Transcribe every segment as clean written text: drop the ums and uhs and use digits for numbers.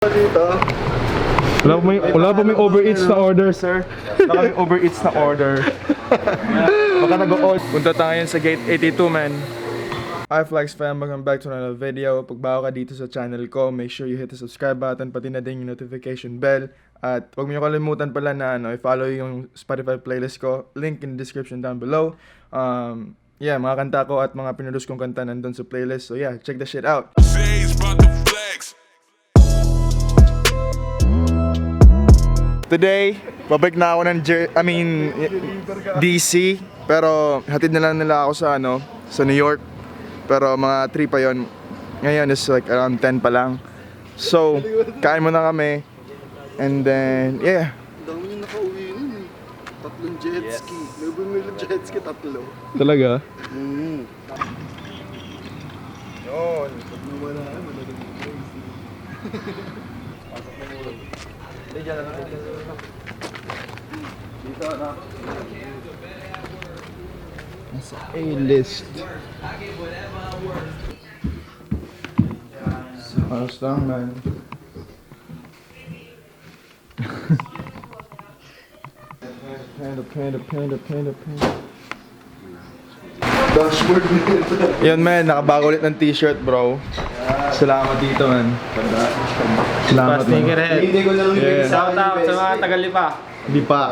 Dito. Wala pa may overeats na order, sir. Wala may overeats na order. Baka nag-o-all. Punta tayo sa gate 82, man. Hi Flex fam, welcome back to another video. Pag bago ka dito sa channel ko, make sure you hit the subscribe button, pati na din yung notification bell. At huwag mo kalimutan pala na i-follow yung Spotify playlist ko. Link in the description down below. Yeah, mga kanta ko at mga pinroduce kong kanta nandun sa playlist. So yeah, check the shit out. Today, babalik na ako ng DC. Pero hatid na lang nila ako sa New York. Pero mga 3 pa yon. Ngayon is like around 10 pa lang. So, kain muna kami. And then, yeah. Ang dami yung nakauwi nun eh. 3 jet ski. May bumili jet ski, 3. Talaga? Yun. Pag nawala ka, malagang crazy. Pasok na muna. Hindi, dyan lang. Dito, anak. Nasa A-list. Ayos lang, man. Panda. Dashboard nito. Yun, man. Nakabago ulit ng t-shirt, bro. Salamat dito, man. Salamat, man. Hindi ko lang yung Shout out sa mga taga-Lipa. Hindi pa.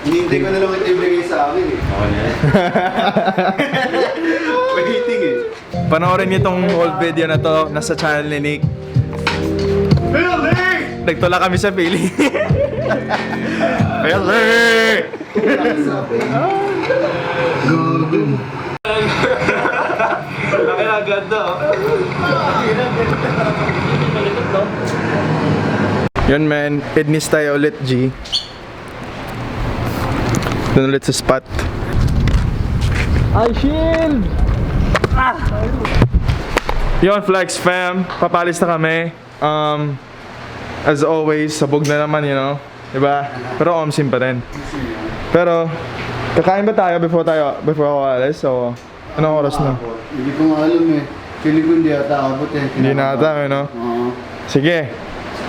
hindi ko na lang ito ibigay sa akin eh. Waiting eh. Panoorin niyo tong whole video na to. Nasa channel ni Nick. Billy! Nagtula kami sa Philly. Philly! Laki na ganda. Yun, man. Ednis tayo ulit, G. Doon ulit sa spot. Ay, shield! Yun, Flex fam. Papalis na kami. As always, sabog na naman, you know. Diba? Pero omsim pa rin. Pero, kakain ba tayo before ako alis? So, anong oras na? Hindi ko nga alam eh. Feeling ko hindi ata abot eh. Hindi na ata, you know? Oo. Sige.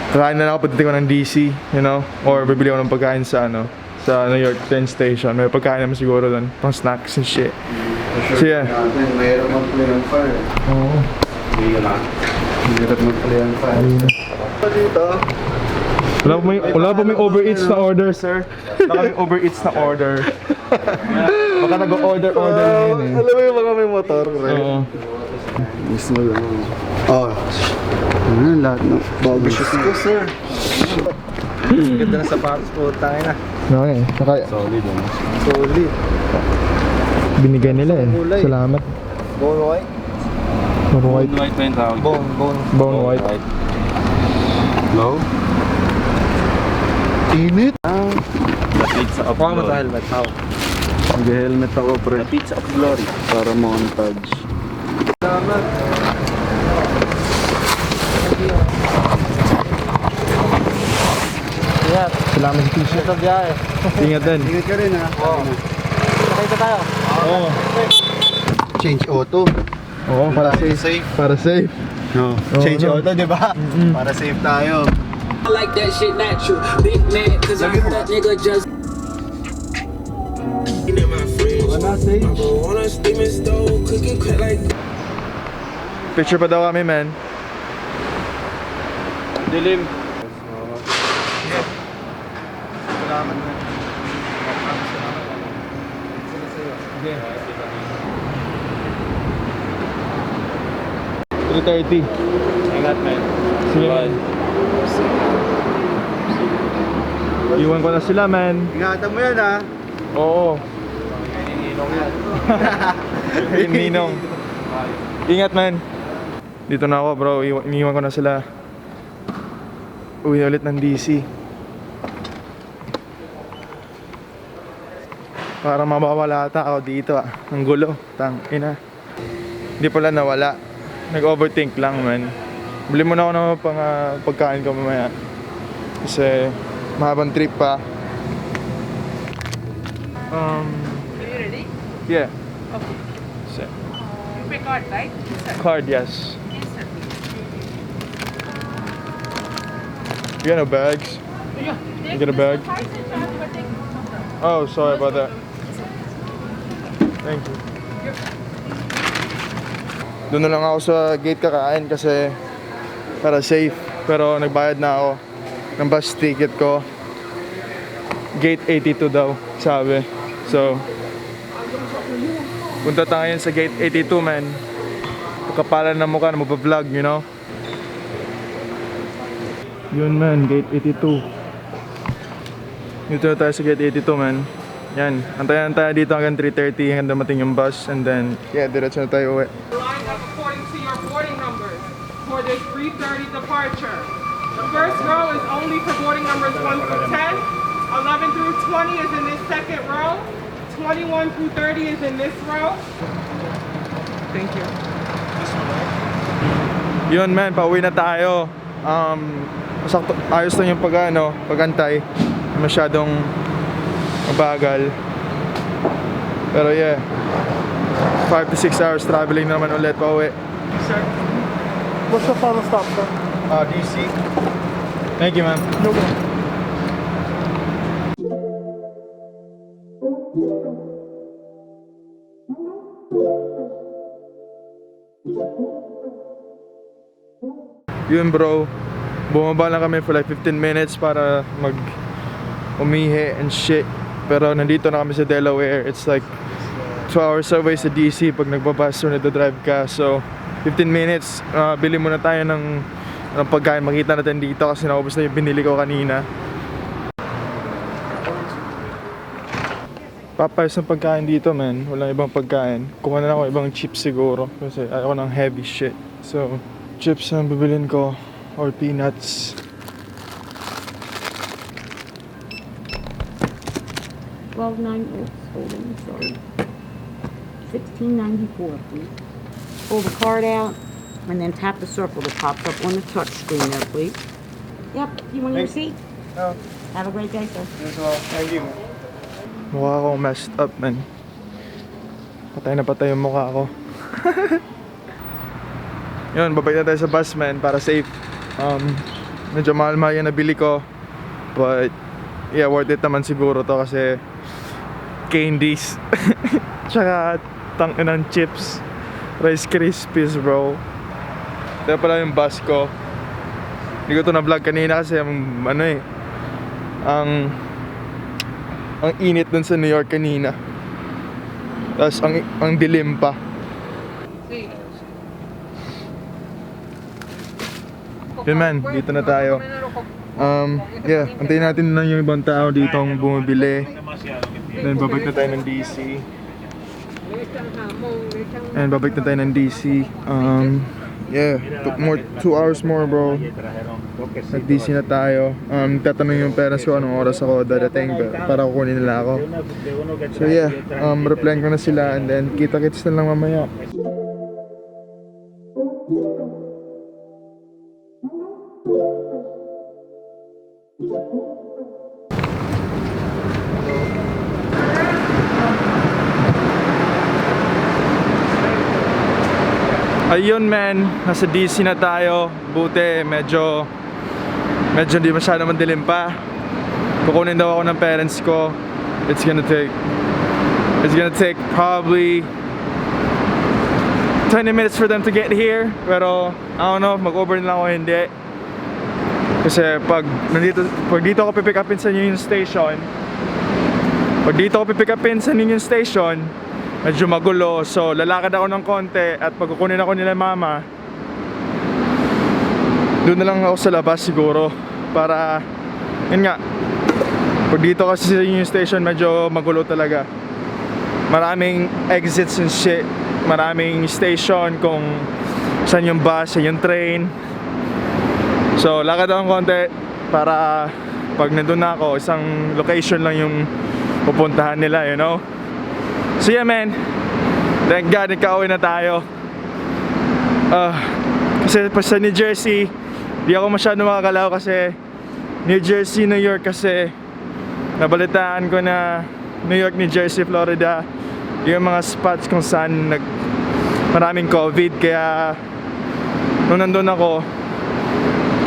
Kakain na lang ako pagdating ko ng DC, you know? Or bibili ako ng pagkain sa New York train station. May pagkain naman siguro doon. Pang snacks and shit. So yeah. Mahirap mag-play on fire. Oo. Mahirap mag-play on fire. Dito. Wala pa may overeats na order, sir. Wala may overeats na order. Baka nag-order yun eh. Alam mo yung mga may motor, pre? Oo. Mismo lang. Oh. Ano, lahat ng bago shoes ko, sir. Ganda na sapatos po, tayo na. Okay. Solid, ano? Solid. Binigay nila eh. Kulay. Salamat. Bone white? Bone white. White pa yung tawag. Bone white. Low? Init? Pizza of Huwag mo Glory. sa helmet, how? Mag-helmet ako, pre. Pizza of Glory. Para montage. Salamat. Yeah. Salamat sa t-shirt. Ito biyahe. Ingat din. Ingat ka rin, ha? Oo. Nakita tayo. Oo. Change auto. Oo, para safe. Safe. Para safe. No. Oo, Change no. auto, di ba? Para safe tayo. I like that shit natural. Big man, cause I heard that nigga just. Picture pa daw kami, man. Dilim. Salamat, man. 3:30. Ingat, man. Sige, man. Iwan ko na sila, man. Ingatan mo yan, ha? Oo. Ininong yan. Ayun, Ninong. Ingat, man. Dito na ako, bro. Iniwan ko na sila. Uwi ulit ng DC. Para mawawala ata ako dito, ah. Ang gulo. Ina. Hindi pala nawala. Nag-overthink lang, man. Bili mo na ako ng pagkain ko mamaya. Kasi mahabang trip pa. Are you ready? Yeah. Okay. So, You pay card, right? Yes, sir. card, yes. Yes, sir. You got no bags? You get a bag? Oh, sorry about that. Thank you. Doon na lang ako sa gate kakain kasi para safe. Pero nagbayad na ako ng bus ticket ko. Gate 82 daw, sabi. So, punta tayo sa gate 82, man. Pagkapalan na mukha na magpa-vlog, you know? Yun, man, gate 82. Dito na tayo sa gate 82, man. Yan, antayan tayo dito hanggang 3:30 hanggang dumating yung bus. And then, yeah, diretso na tayo uwi. Line up according to your boarding numbers for this 3:30 departure. The first row is only for boarding numbers 1 through 10. 11 through 20 is in this second row. 21 through 30 is in this row. Thank you. Yun, man, pauwi na tayo. Masakto, ayos lang yung pag-antay. Masyadong mabagal. Pero yeah, 5 to 6 hours traveling naman ulit pauwi. Sir, what's the final stop, sir? DC. Thank you, man. No problem. Yun, bro, bumaba lang kami for like 15 minutes para umihi and shit. Pero nandito na kami sa Delaware. It's like 2 hours away sa DC pag nagbabas or nagdadrive ka. So 15 minutes, bili muna tayo ng pagkain. Makita natin dito kasi naubos na yung binili ko kanina. Papayos ng pagkain dito, man. Walang ibang pagkain. Kuha na ako ibang chips siguro kasi ayoko ng heavy shit. So chips ang bibilin ko or peanuts. Hold on, sorry. $16.94, please. Pull the card out and then tap the circle that pops up on the touch screen there, please. Yep, you want your receipt? No. Have a great day, sir. Thank you. Mukha akong messed up, man. Patay na patay yung mukha ko. Yun, babalik na tayo sa bus, man, para safe. Medyo mahal-mahal yung nabili ko. But, yeah, worth it naman siguro to kasi candies. Tsaka, tangin ng chips. Rice Krispies, bro. Ito pala yung bus ko. Hindi ko to na-vlog kanina kasi ang init dun sa New York kanina. Tapos ang dilim pa. Yun, man, dito na tayo. Yeah, antayin natin lang yung ibang tao dito ang bumibili. Then babalik na tayo ng DC. And babalik na tayo ng DC. Yeah, 2 hours more, bro. Nag-DC na tayo. Tatanungin yung parents ko anong oras ako dadating para kukunin nila ako. So yeah, replyan ko na sila and then kita-kits na lang mamaya. Ayun, man, nasa DC na tayo. Buti, medyo di masyado madilim pa. Kukunin daw ako ng parents ko. It's gonna take probably 20 minutes for them to get here. Pero I don't know, mag-over nila ako hindi. Kasi pag dito ako pipick upin sa Union Station, medyo magulo. So lalakad ako ng konti at pagkukunin ako nila mama, doon na lang ako sa labas siguro. Para, yun nga, pag dito kasi sa Union Station medyo magulo talaga. Maraming exits and shit. Maraming station kung saan yung bus, saan yung train. So lakad ako ng konti para pag nandun na ako, isang location lang yung pupuntahan nila, you know. So yeah, man, thank God nagka-uwi na tayo. Kasi pa sa New Jersey, di ako masyado makakalaw kasi New Jersey, New York kasi nabalitaan ko na New York, New Jersey, Florida yung mga spots kung saan maraming COVID. Kaya nung nandun ako,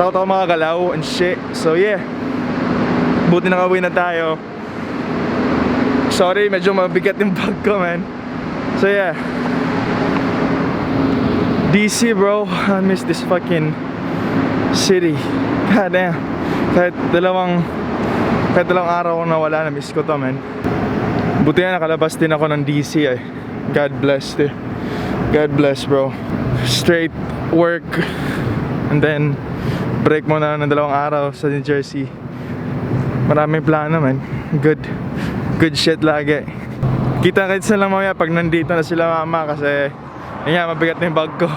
Takot ako makagalaw and shit. So yeah, buti nakauwi na tayo. Sorry, medyo mabigat yung bag ko, man. So yeah, DC bro, I miss this fucking city. God damn. Kahit dalawang araw na wala, na miss ko to, man. Buti na nakalabas din ako ng DC eh. God bless eh. God bless bro. Straight work and then break mo na ng 2 araw sa New Jersey. Maraming plano, man. Good shit lagi. Kita-kits na lang mamaya pag nandito na sila mama kasi yun nga, mabigat na yung bag ko.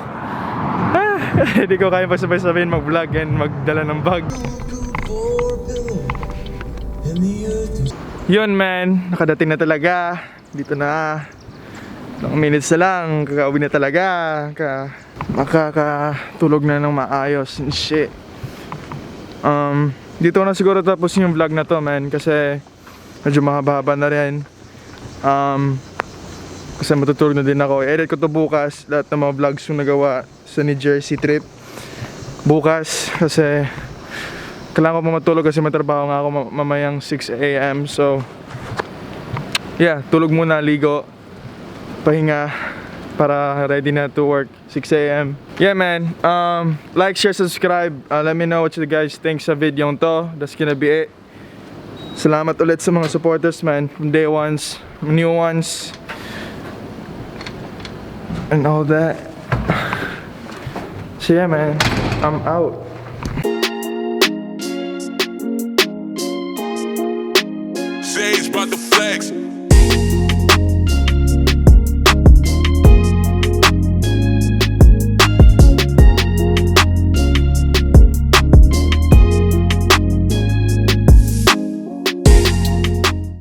Hindi ko kaya pasabay-sabayin mag-vlog and magdala ng bag. Yun, man, nakadating na talaga. Dito na. 2 minutes na lang, kakauwi na talaga. Makakatulog na ng maayos and shit. Dito na siguro tapos yung vlog na to, man, kasi medyo mahaba-haba na rin. Kasi matutulog na din ako. I-edit ko to bukas, lahat ng mga vlogs yung nagawa sa New Jersey trip bukas, kasi kailangan ko pa matulog kasi matrabaho nga ako mamayang 6 AM. So yeah, tulog muna, ligo, pahinga para ready na to work 6 AM. Yeah, man, like, share, subscribe. Let me know what you guys think sa video to. That's gonna be it. Salamat ulit sa mga supporters, man, from day ones, new ones, and all that. So yeah, man, I'm out. Sage brought the flex.